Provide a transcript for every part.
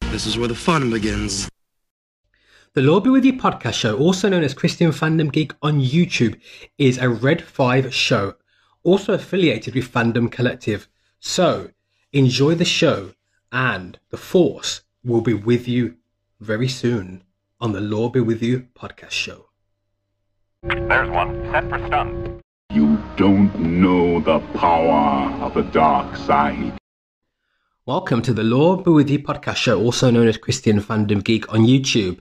This is where the fun begins. The Lord Be With You podcast show, also known as Christian Fandom Geek on YouTube, is a Red 5 show, also affiliated with Fandom Collective. So, enjoy the show, and the Force will be with you very soon on the Lord Be With You podcast show. There's one, set for stun. You don't know the power of the dark side. Welcome to the Lord Be With You podcast show, also known as Christian Fandom Geek on YouTube.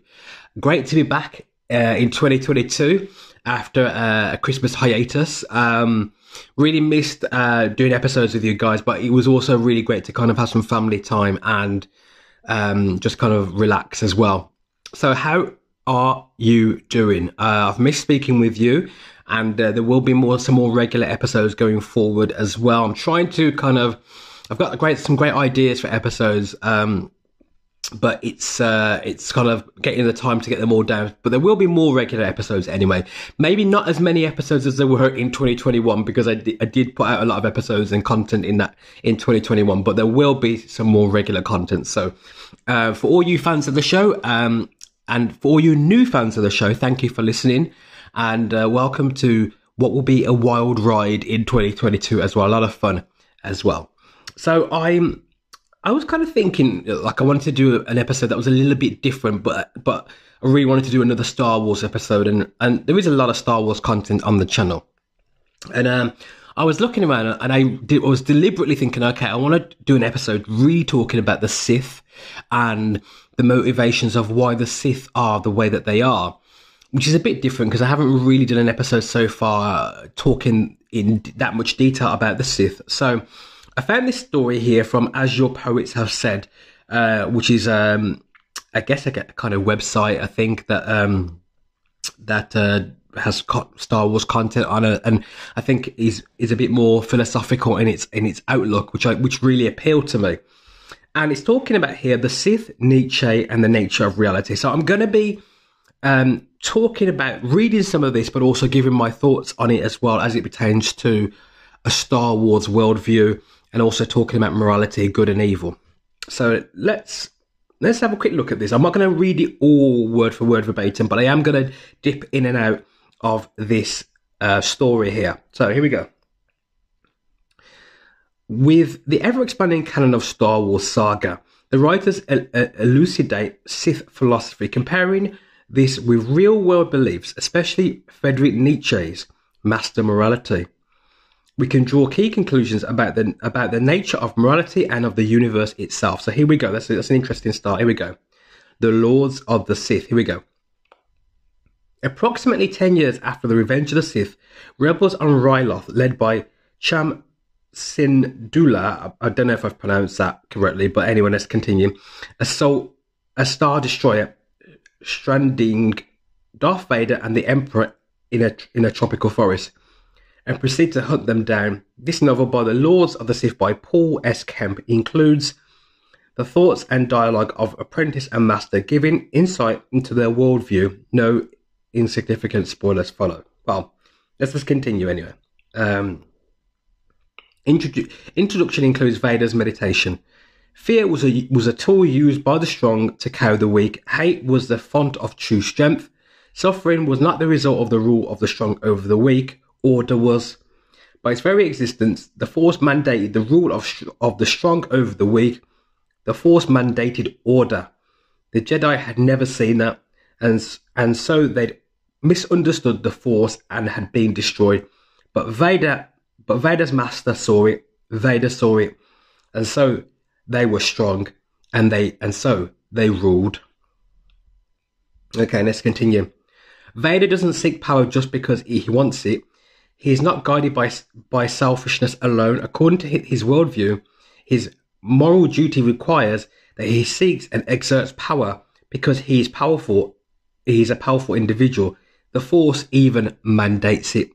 Great to be back in 2022 after a Christmas hiatus. Really missed doing episodes with you guys, but it was also really great to kind of have some family time and just kind of relax as well. So how are you doing? I've missed speaking with you, and there will be some more regular episodes going forward as well. I'm trying to I've got some great ideas for episodes, but it's kind of getting the time to get them all down. But there will be more regular episodes anyway. Maybe not as many episodes as there were in 2021, because I did put out a lot of episodes and content in 2021. But there will be some more regular content. So for all you fans of the show, and for all you new fans of the show, thank you for listening, and welcome to what will be a wild ride in 2022 as well. A lot of fun as well. So I was kind of thinking, like, I wanted to do an episode that was a little bit different, but I really wanted to do another Star Wars episode, and there is a lot of Star Wars content on the channel. And I was looking around, and I was deliberately thinking, okay, I want to do an episode really talking about the Sith and the motivations of why the Sith are the way that they are, which is a bit different because I haven't really done an episode so far talking in that much detail about the Sith. So I found this story here from As Your Poets Have Said, which is, I guess, a kind of website, I think, that has Star Wars content on it, and I think is a bit more philosophical in its outlook, which really appealed to me. And it's talking about here the Sith, Nietzsche, and the nature of reality. So I'm going to be talking about reading some of this, but also giving my thoughts on it as well as it pertains to a Star Wars worldview, and also talking about morality, good and evil. So let's have a quick look at this. I'm not going to read it all word for word verbatim, but I am going to dip in and out of this story here. So here we go. With the ever-expanding canon of Star Wars saga, the writers elucidate Sith philosophy, comparing this with real-world beliefs, especially Frederick Nietzsche's master morality. We can draw key conclusions about the nature of morality and of the universe itself. So here we go. That's an interesting start. Here we go. The Lords of the Sith. Here we go. Approximately 10 years after the Revenge of the Sith, rebels on Ryloth, led by Cham Syndulla, I don't know if I've pronounced that correctly, but anyway, let's continue, assault a Star Destroyer, stranding Darth Vader and the Emperor in a tropical forest, and proceed to hunt them down. This novel by the Lords of the Sith by Paul S. Kemp includes the thoughts and dialogue of apprentice and master, giving insight into their worldview. No insignificant spoilers follow. Well, let's just continue anyway. Introduction includes Vader's meditation. Fear was a tool used by the strong to cow the weak. Hate was the font of true strength. Suffering was not the result of the rule of the strong over the weak. Order was. By its very existence, the Force mandated the rule of the strong over the weak. The Force mandated order. The Jedi had never seen that, and so they'd misunderstood the Force and had been destroyed. But Vader's master saw it. Vader saw it, and so they were strong, and so they ruled. Okay, let's continue. Vader doesn't seek power just because he wants it. He is not guided by selfishness alone. According to his worldview, his moral duty requires that he seeks and exerts power because he is powerful. He is a powerful individual. The Force even mandates it.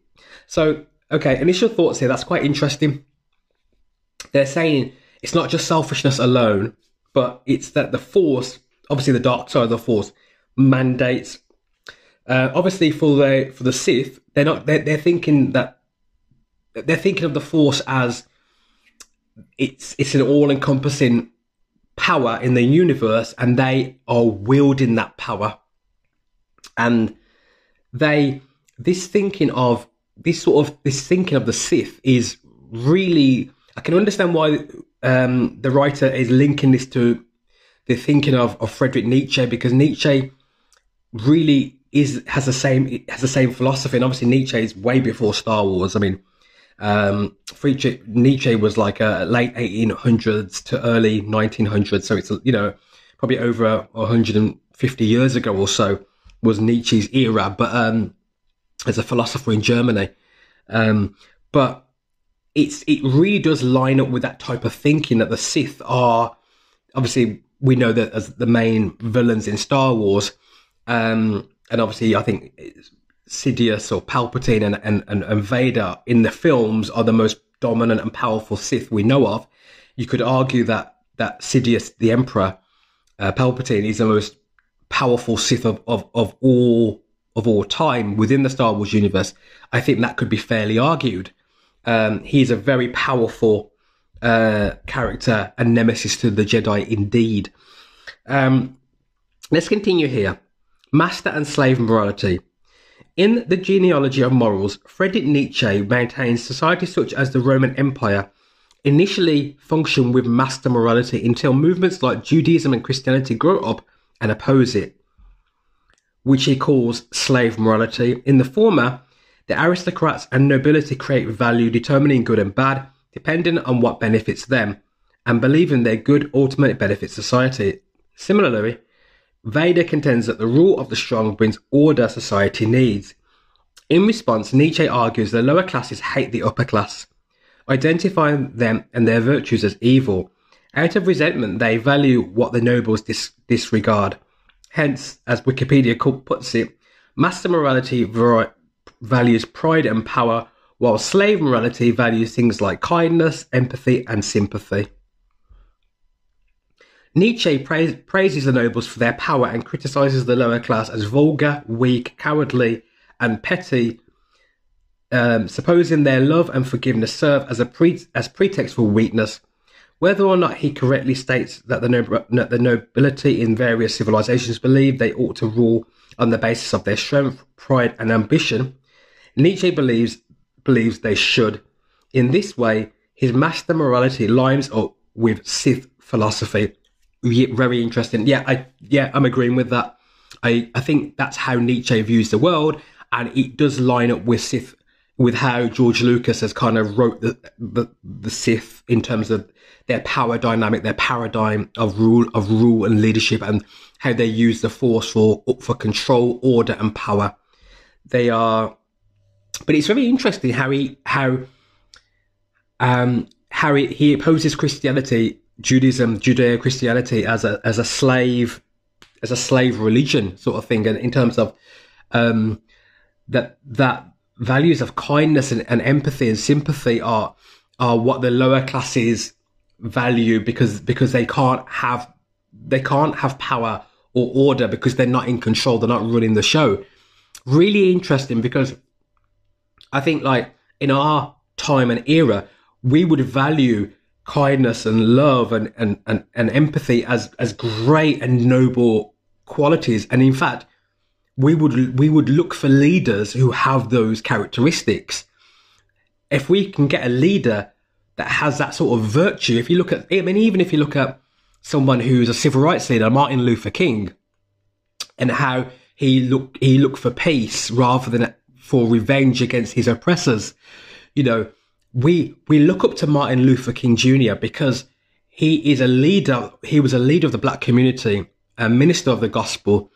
So, okay, initial thoughts here. That's quite interesting. They're saying it's not just selfishness alone, but it's that the Force, obviously the dark side of the Force, mandates. Obviously, for the Sith, they're thinking of the Force as it's an all-encompassing power in the universe, and they are wielding that power. And this thinking of the Sith is really, I can understand why the writer is linking this to the thinking of Frederick Nietzsche, because Nietzsche really has the same philosophy. And obviously Nietzsche is way before Star Wars. I mean, Friedrich Nietzsche was like late 1800s to early 1900s, so it's, you know, probably over 150 years ago or so was Nietzsche's era, but as a philosopher in Germany. But it really does line up with that type of thinking, that the Sith are, obviously we know that as the main villains in Star Wars, and obviously I think Sidious or Palpatine and Vader in the films are the most dominant and powerful Sith we know of. You could argue that Sidious, the Emperor, Palpatine, is the most powerful Sith of all time within the Star Wars universe. I think that could be fairly argued. He's a very powerful character and nemesis to the Jedi indeed. Let's continue here. Master and slave morality. In The Genealogy of Morals, Frederick Nietzsche maintains societies such as the Roman Empire initially function with master morality until movements like Judaism and Christianity grow up and oppose it, which he calls slave morality. In the former, the aristocrats and nobility create value, determining good and bad, depending on what benefits them, and believing their good ultimately benefits society. Similarly, Vader contends that the rule of the strong brings order society needs. In response, Nietzsche argues the lower classes hate the upper class, identifying them and their virtues as evil. Out of resentment, they value what the nobles disregard. Hence, as Wikipedia puts it, master morality values pride and power, while slave morality values things like kindness, empathy, and sympathy. Nietzsche praises the nobles for their power and criticizes the lower class as vulgar, weak, cowardly, and petty, supposing their love and forgiveness serve as pretext for weakness. Whether or not he correctly states that the nobility in various civilizations believe they ought to rule on the basis of their strength, pride, and ambition, Nietzsche believes they should. In this way, his master morality lines up with Sith philosophy. Very interesting. I'm agreeing with that. I think that's how Nietzsche views the world, and it does line up with how George Lucas has kind of wrote the Sith in terms of their power dynamic, their paradigm of rule and leadership, and how they use the Force for control, order, and power. But it's very interesting how he opposes Christianity, Judaism, Judeo-Christianity as a slave religion sort of thing, and in terms of that values of kindness and empathy and sympathy are what the lower classes value, because they can't have power or order because they're not in control, they're not running the show. Really interesting, because I think, like, in our time and era, we would value kindness and love and empathy as great and noble qualities, and in fact we would look for leaders who have those characteristics. If we can get a leader that has that sort of virtue, if you look at, even if you look at someone who's a civil rights leader, Martin Luther King, and how he looked for peace rather than for revenge against his oppressors. You know, we look up to Martin Luther King Jr. because he is a leader. He was a leader of the black community, a minister of the gospel,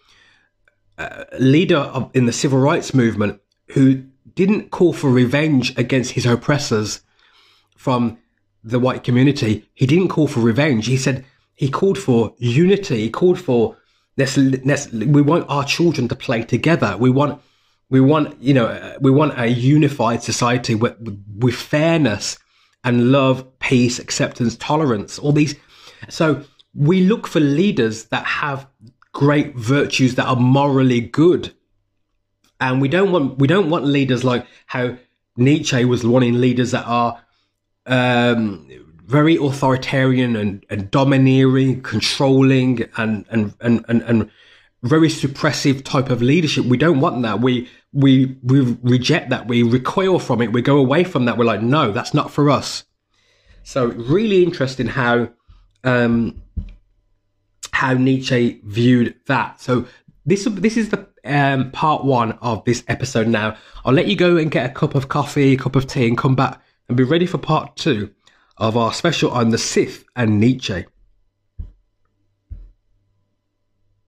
leader in the civil rights movement, who didn't call for revenge against his oppressors from the white community. He didn't call for revenge. He called for unity. He called for we want our children to play together. We want a unified society with fairness and love, peace, acceptance, tolerance, all these. So we look for leaders that have great virtues, that are morally good. And we don't want leaders like how Nietzsche was wanting leaders that are very authoritarian and domineering, controlling, and very suppressive type of leadership. We don't want that. We reject that. We recoil from it. We go away from that. We're like, no, that's not for us. So really interesting how Nietzsche viewed that. So this is the part one of this episode. Now I'll let you go and get a cup of coffee, a cup of tea, and come back and be ready for part two of our special on the Sith and Nietzsche.